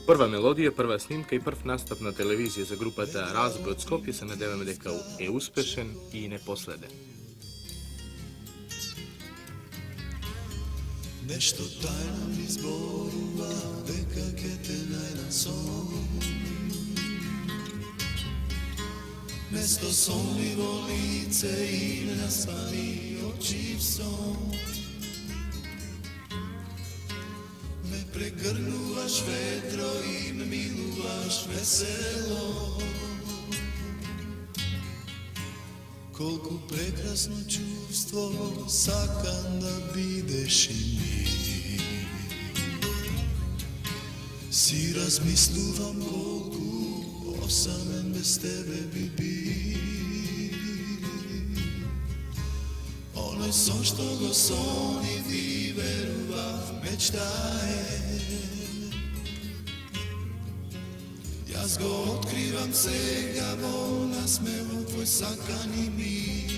Prva melodija, prva snimka и прв настап на телевизија за групата Разбој од Скопје се надеваме дека е успешен и непоследен. Нешто тајно ми зборува дека ке те најдам сон. Место сонливо лице и ненаспани очи в сон. Ме прегрнуваш ветро и ме милуваш весело. Колку прекрасно чувство, сакам да бидеш и ми. Си размислувам колку осамен без тебе би. Оној сон што го сони ви верував мечта е. Јас го откривам сега во насмево твој сакани мир.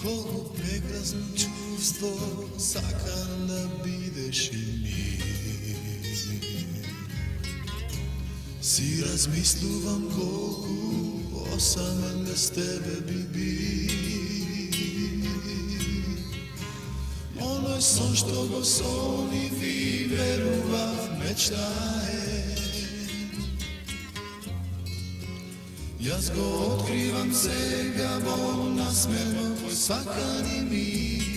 Колку прекрасно чувство, сакам да бидеш и ми. Си размислувам колку осамен без тебе би. Оној сон што го сони ви верував мечта е. Јас го откривам сега во насмево твој сакани мир.